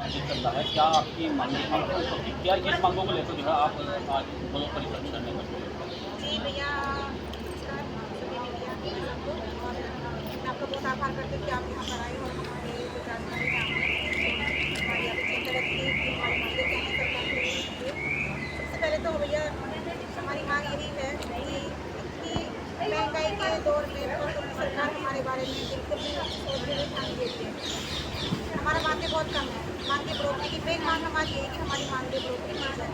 चल रहा है, क्या आपकी मांगे क्या इस मांगों को लेकर जो है आप आज बोलो परिषद करने का? जी भैया, नमस्कार सभी मीडिया सबको। और मैं आपका बहुत आभार करती हूँ कि आप यहाँ पर आए और हमारे जो जानकारी है आपने हमारी अभी सड़क की कि हमारी मांगें क्या हैं सरकार के लिए। सबसे पहले तो भैया हमारी मांग यही है कि इतनी महंगाई के दौर में सरकार हमारे बारे में बिल्कुल भी सोच रही ध्यान देती है। हमारा मांगे बहुत कम है, मांगे बढ़ोतरी की मेन मांग हमारी यही कि हमारी मांगे बढ़ोतरी की जाए।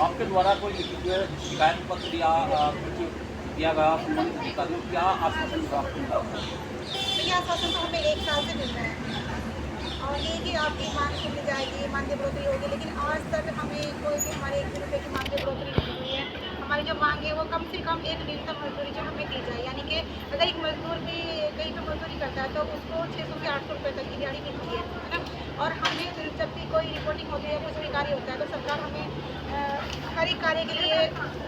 आपके द्वारा कोई लिखित शिकायत पत्र या कुछ दिया गया संबंधित अधिकारियों को क्या आश्वासन प्राप्त मिला? भैया आश्वासन तो हमें 1 साल से मिल रहा है और ये कि आपकी मांग सुनी जाएगी, मांगे बढ़ोतरी होगी, लेकिन आज तक हमें कोई भी हमारे 1 रुपये की मांगे बढ़ोतरी नहीं हुई है। हमारी जो मांग है वो कम से कम एक न्यूनतम मजदूरी जो हमें दी जाए, यानी कि अगर एक मजदूर भी कहीं पर मजदूरी करता है तो उसको 600 से 800 रुपये तक की दिहाड़ी मिलती है ना। और हमें जब भी कोई रिपोर्टिंग होती है, कुछ भी कार्य होता है तो सरकार हमें हर एक कार्य के लिए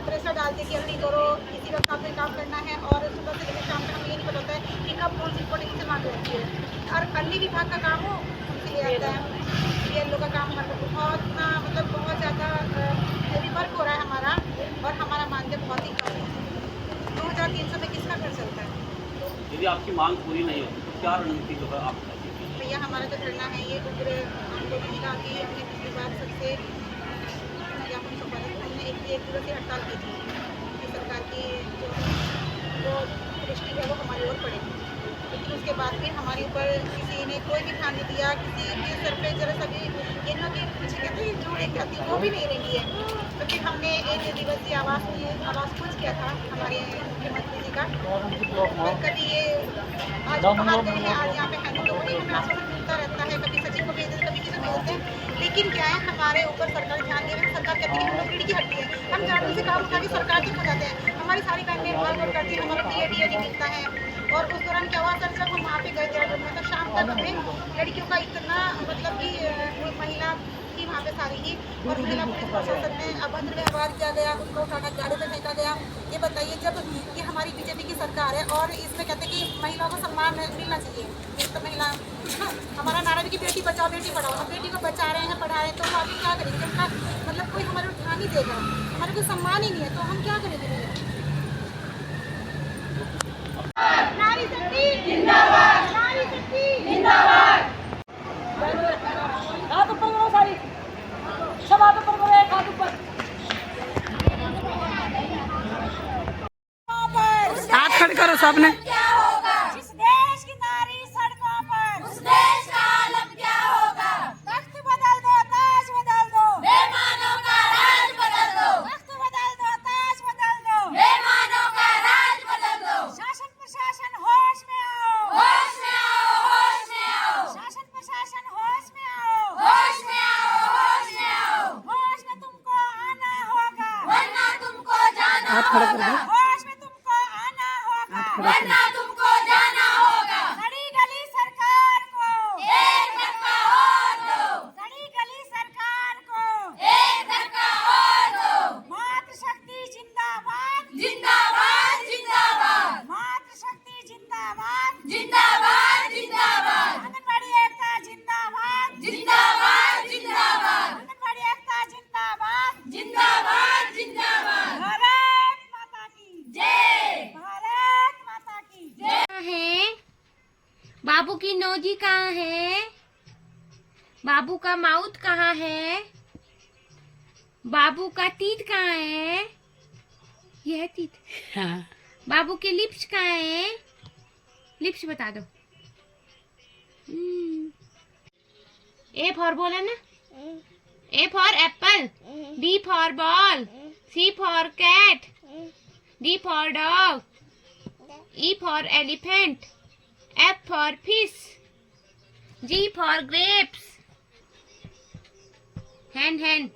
प्रेशर डालती है कि जल्दी करो, इसी वक्त आपको काम करना है। और सुबह से लेकर शाम तक हमें ये नहीं पता होता है कि कब कौन सी रिपोर्टिंग से मांग रहती है। और अन्य विभाग का काम हो हमसे ले आता है, BLO का काम मतलब बहुत ज़्यादा हेवी वर्क हो रहा है हमारा। और हमारा मानदेय बहुत ही कम है, 2300 में किसका घर चलता है। यदि आपकी मांग पूरी नहीं होती तो क्या रणनीति जो है आप बताइए? भैया हमारा जो धरना है ये उग्र आंदोलन का कि हमने पिछली बार सबसे ज्ञापन सौंपा था, हमने एक दिवसीय हड़ताल की थी कि सरकार की जो दृष्टि है वो हमारी ओर पड़ेगी। लेकिन उसके बाद भी हमारे ऊपर किसी ने कोई भी ध्यान नहीं दिया, किसी के सर पे जरा सा भी इन्हों के पीछे कहते हैं जोड़े कहती वो भी नहीं रही है। तो फिर हमने एक दिवसीय आवास कुछ किया था हमारे मुख्यमंत्री जी का। और कभी ये आज बाहर गए हैं, आज यहाँ पे हैं, तो वही हमें आश्वासन मिलता रहता है, कभी सचिव को भेज देते, कभी किसी को भेजते हैं। लेकिन क्या है हमारे ऊपर सरकार ध्यान दे रही है। सरकार कहती है कि हम लोग रीढ़ की हड्डी है, हम झाड़ू से काम उठा के सरकार तक हो जाते हैं। हमारी सारी बहनें भाग दौड़ करती हैं, हमारा DAD मिलता है। और उस दौरान क्या हुआ सर, जब हम वहाँ पे गए देहरादून में तो शाम तक हमें लड़कियों का इतना मतलब कि महिला थी वहाँ पे सारी ही, और महिला पुलिस प्रशासन में अभद्र व्यवहार किया गया, उसको उठाकर गाड़ी पे फेंका गया। ये बताइए, जब ये हमारी BJP की सरकार है और इसमें कहते हैं कि महिलाओं को सम्मान मिलना चाहिए, एक तो महिला हमारा नारा भी कि बेटी बचाओ बेटी पढ़ाओ। अब बेटी को बचा रहे हैं, पढ़ा रहे हैं, तो हम आगे क्या करेंगे? उनका मतलब कोई हमारे ध्यान नहीं देगा, हमारे को सम्मान ही नहीं है, तो हम क्या करेंगे भैया? नारी शक्ति जिंदाबाद, नारी शक्ति जिंदाबाद। हाथ ऊपर करो सारी, सब हाथ ऊपर करो, एक हाथ ऊपर। हाथ खड़े करो सबने। क्या होगा जिस देश की नारी सड़कों पर, उस देश का आलम क्या होगा। तख्त बदल दो, ताज बदल दो, बेईमानों का राज बदल दो। तख्त बदल दो, ताज बदल दो, बेईमानों का राज बदल दो। शासन प्रशासन होश में आओ, होश में आओ, होश में आओ। शासन प्रशासन होश में आओ, होश में आओ, होश में आओ। होश में तुमको आना होगा, वरना तुमको जाना होगा। होश में तुमको आना होगा, वरना तुमको जाना होगा। सड़ी गली सरकार को एक धक्का और दो, सड़ी गली सरकार को एक धक्का और दो। मातृशक्ति जिंदाबाद, जिंदाबाद, जिंदाबाद। मातृशक्ति जिंदाबाद, जिंदाबाद, जिंदाबाद। आंगनबाड़ी एकता जिंदाबाद, जिंदाबाद, जिंदाबाद। आंगनबाड़ी एकता जिंदाबाद, जिंदाबाद, जिंदाबाद। भारत माता की जय, भारत माता की जय। है बाबू की नोजी कहाँ है? बाबू का माउथ कहाँ है? बाबू का टीथ कहाँ है? यह है टीथ। हाँ। बाबू के लिप्स कहाँ है? लिप्स बता दो। ए फॉर बॉल है ना? A for apple, B for ball, C for cat, D for dog, E for elephant, F for fish, G for grapes. Hen.